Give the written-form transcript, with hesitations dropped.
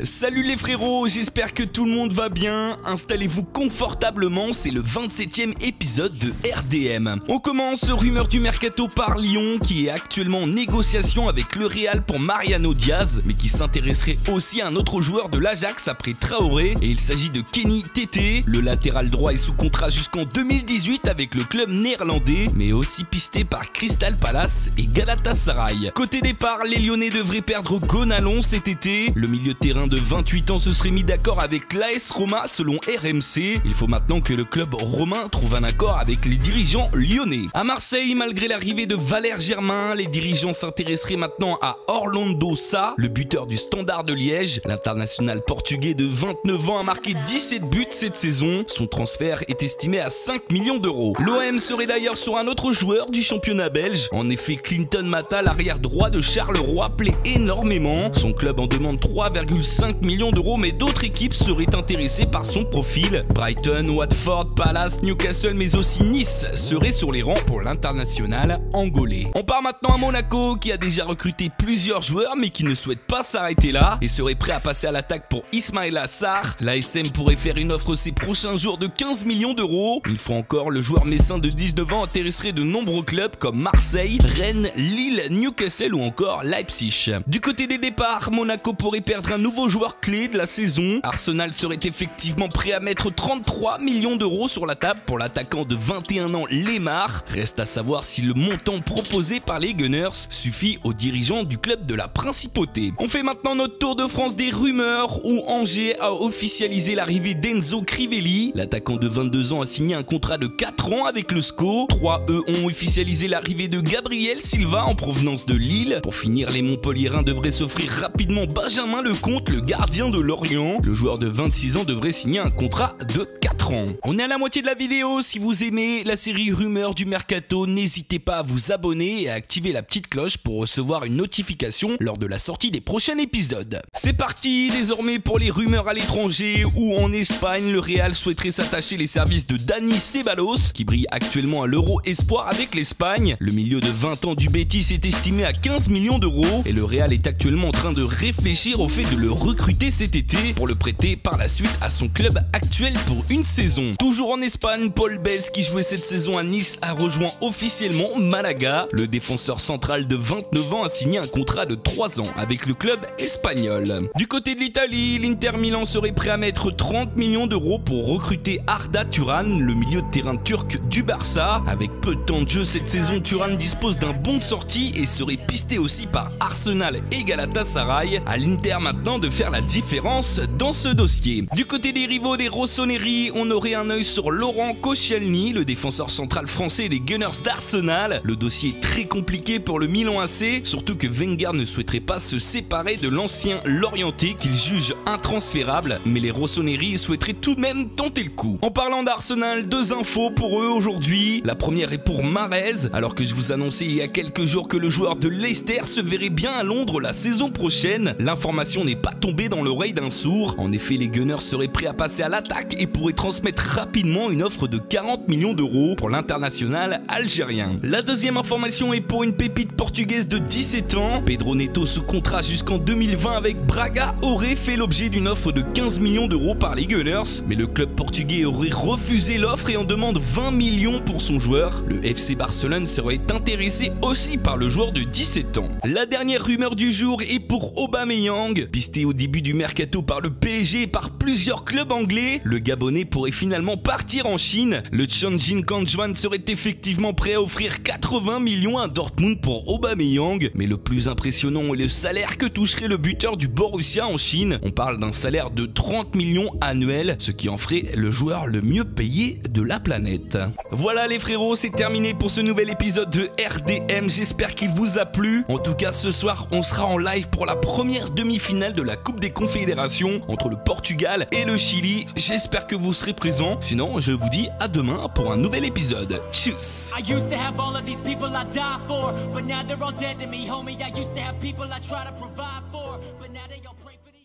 Salut les frérots, j'espère que tout le monde va bien. Installez-vous confortablement, c'est le 27e épisode de RDM. On commence rumeur du mercato par Lyon qui est actuellement en négociation avec le Real pour Mariano Diaz, mais qui s'intéresserait aussi à un autre joueur de l'Ajax après Traoré, et il s'agit de Kenny Tété. Le latéral droit est sous contrat jusqu'en 2018 avec le club néerlandais, mais aussi pisté par Crystal Palace et Galatasaray. Côté départ, les Lyonnais devraient perdre Gonalons cet été. Le milieu de terrain de 28 ans se serait mis d'accord avec l'AS Roma selon RMC. Il faut maintenant que le club romain trouve un accord avec les dirigeants lyonnais. À Marseille, malgré l'arrivée de Valère Germain, les dirigeants s'intéresseraient maintenant à Orlando Sá, le buteur du Standard de Liège. L'international portugais de 29 ans a marqué 17 buts cette saison. Son transfert est estimé à 5 millions d'euros. L'OM serait d'ailleurs sur un autre joueur du championnat belge. En effet, Clinton Mata, l'arrière droit de Charleroi, plaît énormément. Son club en demande 3,5 millions d'euros, mais d'autres équipes seraient intéressées par son profil. Brighton, Watford, Palace, Newcastle, mais aussi Nice seraient sur les rangs pour l'international angolais. On part maintenant à Monaco qui a déjà recruté plusieurs joueurs mais qui ne souhaite pas s'arrêter là et serait prêt à passer à l'attaque pour Ismaïla Sarr. L'ASM pourrait faire une offre ces prochains jours de 15 millions d'euros. Une fois encore, le joueur messin de 19 ans intéresserait de nombreux clubs comme Marseille, Rennes, Lille, Newcastle ou encore Leipzig. Du côté des départs, Monaco pourrait perdre un nouveau joueur clé de la saison. Arsenal serait effectivement prêt à mettre 33 millions d'euros sur la table pour l'attaquant de 21 ans Lemar. Reste à savoir si le montant proposé par les Gunners suffit aux dirigeants du club de la Principauté. On fait maintenant notre tour de France des rumeurs où Angers a officialisé l'arrivée d'Enzo Crivelli. L'attaquant de 22 ans a signé un contrat de 4 ans avec le SCO. 3 ont officialisé l'arrivée de Gabriel Silva en provenance de Lille. Pour finir, les Montpelliérains devraient s'offrir rapidement Benjamin Lecomte, le gardien de Lorient. Le joueur de 26 ans devrait signer un contrat de 4 ans. On est à la moitié de la vidéo. Si vous aimez la série Rumeurs du Mercato, n'hésitez pas à vous abonner et à activer la petite cloche pour recevoir une notification lors de la sortie des prochains épisodes. C'est parti désormais pour les rumeurs à l'étranger où en Espagne, le Real souhaiterait s'attacher les services de Dani Ceballos qui brille actuellement à l'Euro Espoir avec l'Espagne. Le milieu de 20 ans du Betis est estimé à 15 millions d'euros et le Real est actuellement en train de réfléchir au fait de le recruter cet été pour le prêter par la suite à son club actuel pour une saison. Toujours en Espagne, Paul Bess qui jouait cette saison à Nice a rejoint officiellement Malaga. Le défenseur central de 29 ans a signé un contrat de 3 ans avec le club espagnol. Du côté de l'Italie, l'Inter Milan serait prêt à mettre 30 millions d'euros pour recruter Arda Turan, le milieu de terrain turc du Barça. Avec peu de temps de jeu cette saison, Turan dispose d'un bon de sortie et serait pisté aussi par Arsenal et Galatasaray. À l'Inter maintenant de faire la différence dans ce dossier. Du côté des rivaux des Rossoneri, on aurait un œil sur Laurent Koscielny, le défenseur central français des Gunners d'Arsenal. Le dossier est très compliqué pour le Milan AC, surtout que Wenger ne souhaiterait pas se séparer de l'ancien Lorientais qu'il juge intransférable, mais les Rossoneri souhaiteraient tout de même tenter le coup. En parlant d'Arsenal, 2 infos pour eux aujourd'hui. La première est pour Mahrez, alors que je vous annonçais il y a quelques jours que le joueur de Leicester se verrait bien à Londres la saison prochaine. L'information n'est pas tombée dans l'oreille d'un sourd. En effet, les Gunners seraient prêts à passer à l'attaque et pourraient transmettre rapidement une offre de 40 millions d'euros pour l'international algérien. La deuxième information est pour une pépite portugaise de 17 ans. Pedro Neto, sous contrat jusqu'en 2020 avec Braga, aurait fait l'objet d'une offre de 15 millions d'euros par les Gunners, mais le club portugais aurait refusé l'offre et en demande 20 millions pour son joueur. Le FC Barcelone serait intéressé aussi par le joueur de 17 ans. La dernière rumeur du jour est pour Aubameyang. Pisté au début du mercato par le PSG et par plusieurs clubs anglais, le Gabonais pourrait finalement partir en Chine. Le Tianjin Quanjuan serait effectivement prêt à offrir 80 millions à Dortmund pour Aubameyang, mais le plus impressionnant est le salaire que toucherait le buteur du Borussia en Chine. On parle d'un salaire de 30 millions annuels, ce qui en ferait le joueur le mieux payé de la planète. Voilà les frérots, c'est terminé pour ce nouvel épisode de RDM, j'espère qu'il vous a plu. En tout cas, ce soir, on sera en live pour la première demi-finale de la Coupe des Confédérations entre le Portugal et le Chili. J'espère que vous serez présents. Sinon, je vous dis à demain pour un nouvel épisode. Tchuss. I used to have all of these people I die for, but now they're all dead to me, homie. I used to have people I try to provide for.